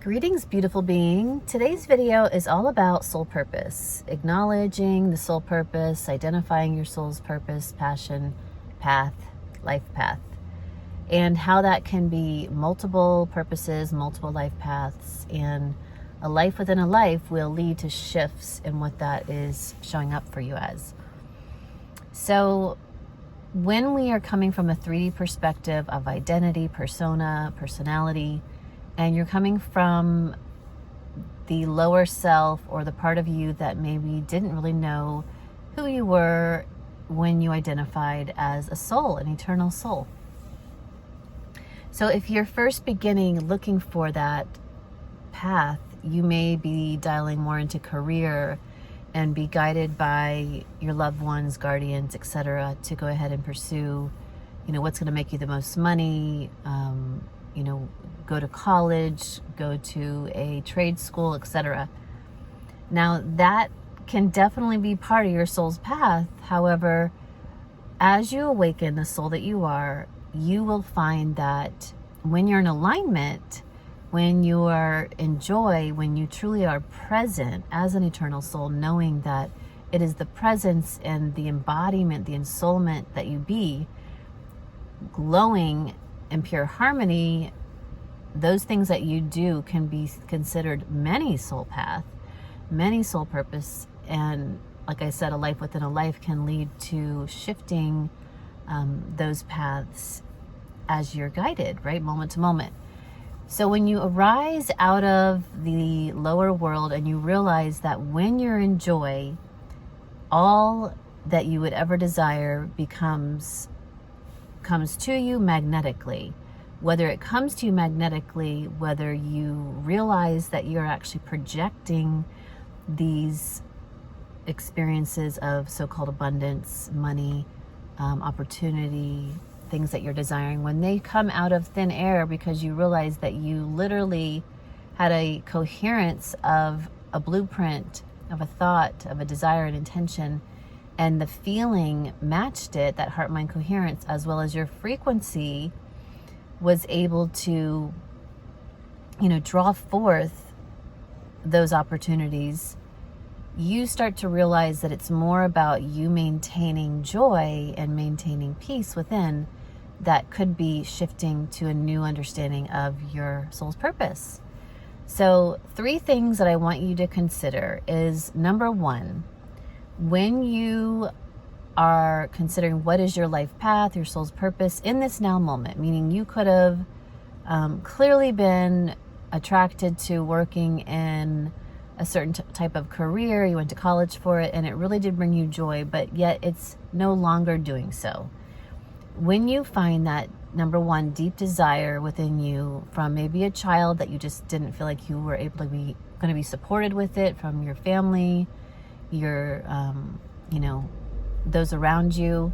Greetings, beautiful being. Today's video is all about soul purpose, acknowledging the soul purpose, identifying your soul's purpose, passion, path, life path, and how that can be multiple purposes, multiple life paths, and a life within a life will lead to shifts in what that is showing up for you as. So when we are coming from a 3D perspective of identity, persona, personality, and you're coming from the lower self or the part of you that maybe didn't really know who you were when you identified as a soul, an eternal soul. So if you're first beginning looking for that path, you may be dialing more into career and be guided by your loved ones, guardians, etc., to go ahead and pursue, what's going to make you the most money, go to college, go to a trade school, etc. Now, that can definitely be part of your soul's path. However, as you awaken the soul that you are, you will find that when you're in alignment, when you are in joy, when you truly are present as an eternal soul, knowing that it is the presence and the embodiment, the ensoulment that you be, glowing in pure harmony, those things that you do can be considered many soul path, many soul purpose. And like I said, a life within a life can lead to shifting those paths as you're guided, right? Moment to moment. So when you arise out of the lower world and you realize that when you're in joy, all that you would ever desire comes to you magnetically. Whether it comes to you magnetically, whether you realize that you're actually projecting these experiences of so-called abundance, money, opportunity, things that you're desiring, when they come out of thin air because you realize that you literally had a coherence of a blueprint, of a thought, of a desire and intention, and the feeling matched it, that heart-mind coherence, as well as your frequency was able to, draw forth those opportunities, you start to realize that it's more about you maintaining joy and maintaining peace within that could be shifting to a new understanding of your soul's purpose. So 3 things that I want you to consider is, number 1, when you are considering what is your life path, your soul's purpose in this now moment, meaning you could have clearly been attracted to working in a certain type of career, you went to college for it, and it really did bring you joy, but yet it's no longer doing so. When you find that, number 1, deep desire within you from maybe a child that you just didn't feel like you were able to be going to be supported with it from your family, your, those around you,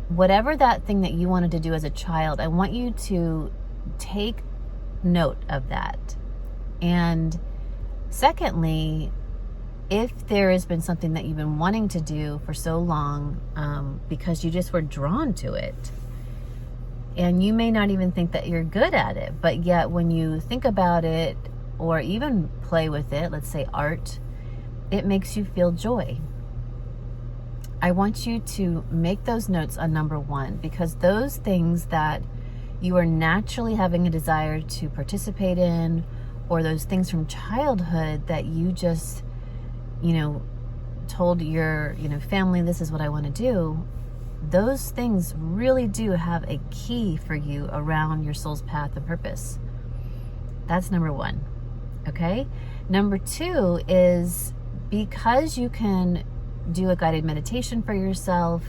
whatever that thing that you wanted to do as a child, I want you to take note of that. And secondly, if there has been something that you've been wanting to do for so long, because you just were drawn to it, and you may not even think that you're good at it, but yet when you think about it or even play with it, let's say art, it makes you feel joy. I want you to make those notes on number 1, because those things that you are naturally having a desire to participate in, or those things from childhood that you just, told your, family, this is what I want to do, those things really do have a key for you around your soul's path and purpose. That's number 1. Okay? Number 2 is, because you can do a guided meditation for yourself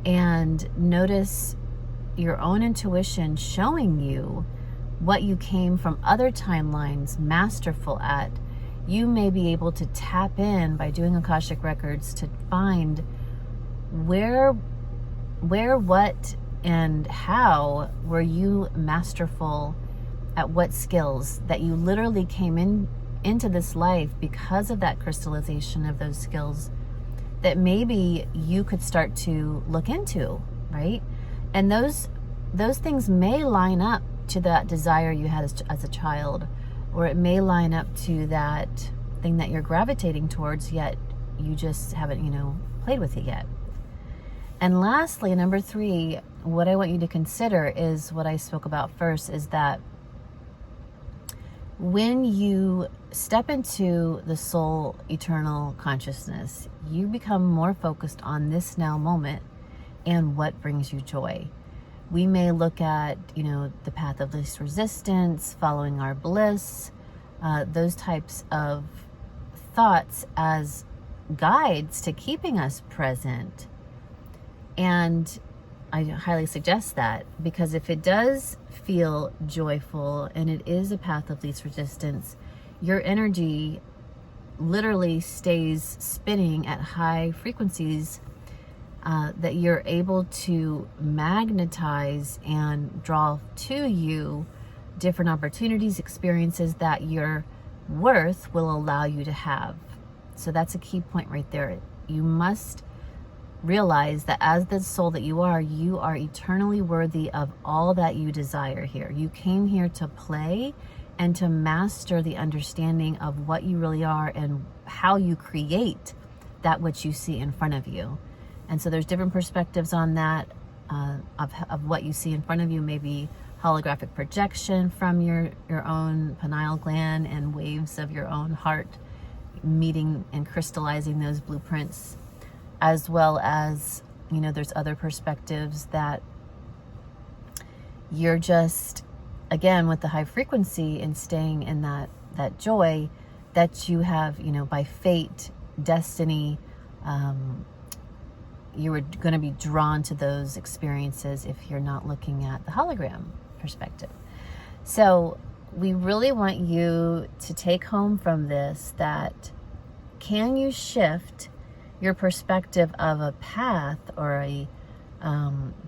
and notice your own intuition showing you what you came from other timelines masterful at, you may be able to tap in by doing Akashic Records to find where, what, and how were you masterful at, what skills that you literally came into this life because of that crystallization of those skills that maybe you could start to look into, right? And those things may line up to that desire you had as a child, or it may line up to that thing that you're gravitating towards, yet you just haven't, played with it yet. And lastly, number 3, what I want you to consider is what I spoke about first, is that when you step into the soul eternal consciousness, you become more focused on this now moment and what brings you joy. We may look at, the path of least resistance, following our bliss, those types of thoughts as guides to keeping us present. And I highly suggest that, because if it does feel joyful and it is a path of least resistance, your energy literally stays spinning at high frequencies that you're able to magnetize and draw to you different opportunities, experiences that your worth will allow you to have. So that's a key point right there. You must realize that as the soul that you are eternally worthy of all that you desire here. You came here to play and to master the understanding of what you really are and how you create that which you see in front of you. And so there's different perspectives on that, of what you see in front of you. Maybe holographic projection from your own pineal gland and waves of your own heart meeting and crystallizing those blueprints, as well as, there's other perspectives that you're just, again, with the high frequency and staying in that joy that you have, by fate, destiny, you were going to be drawn to those experiences if you're not looking at the hologram perspective. So we really want you to take home from this that, can you shift your perspective of a path or a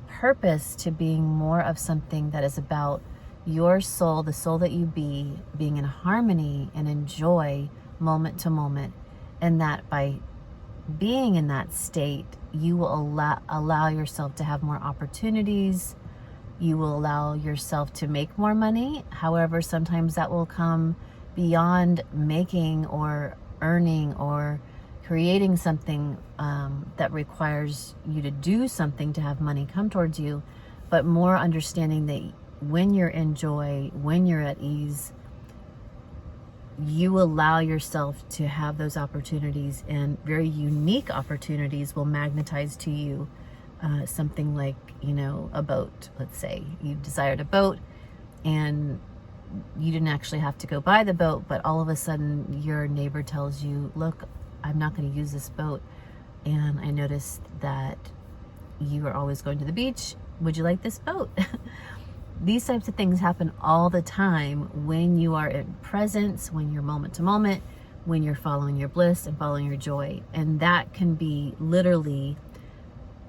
purpose to being more of something that is about your soul, the soul that you being in harmony and in joy moment to moment, and that by being in that state, you will allow yourself to have more opportunities. You will allow yourself to make more money. However, sometimes that will come beyond making or earning or creating something that requires you to do something to have money come towards you, but more understanding that when you're in joy, when you're at ease, you allow yourself to have those opportunities, and very unique opportunities will magnetize to you something like, a boat. Let's say you desired a boat and you didn't actually have to go buy the boat, but all of a sudden your neighbor tells you, look, I'm not going to use this boat, and I noticed that you are always going to the beach. Would you like this boat? These types of things happen all the time when you are in presence, when you're moment to moment, when you're following your bliss and following your joy. And that can be literally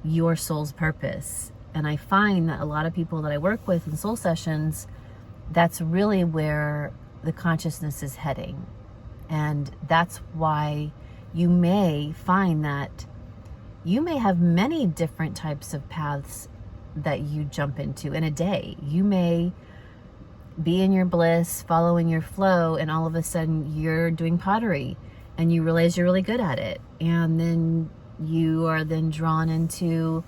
your soul's purpose. And I find that a lot of people that I work with in soul sessions, that's really where the consciousness is heading. And that's why you may find that you may have many different types of paths that you jump into in a day. You may be in your bliss, following your flow, and all of a sudden you're doing pottery and you realize you're really good at it. And then you are then drawn into,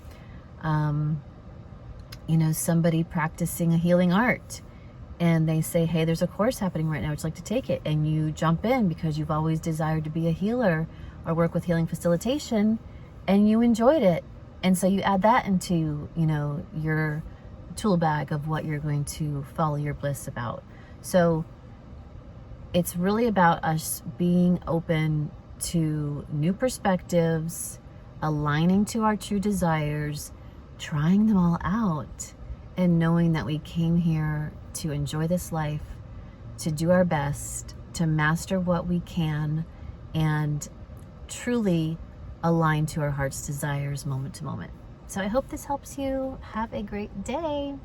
somebody practicing a healing art. And they say, hey, there's a course happening right now. Would you like to take it? And you jump in because you've always desired to be a healer or work with healing facilitation, and you enjoyed it. And so you add that into, your tool bag of what you're going to follow your bliss about. So it's really about us being open to new perspectives, aligning to our true desires, trying them all out, and knowing that we came here to enjoy this life, to do our best, to master what we can, and truly align to our heart's desires moment to moment. So I hope this helps you. Have a great day.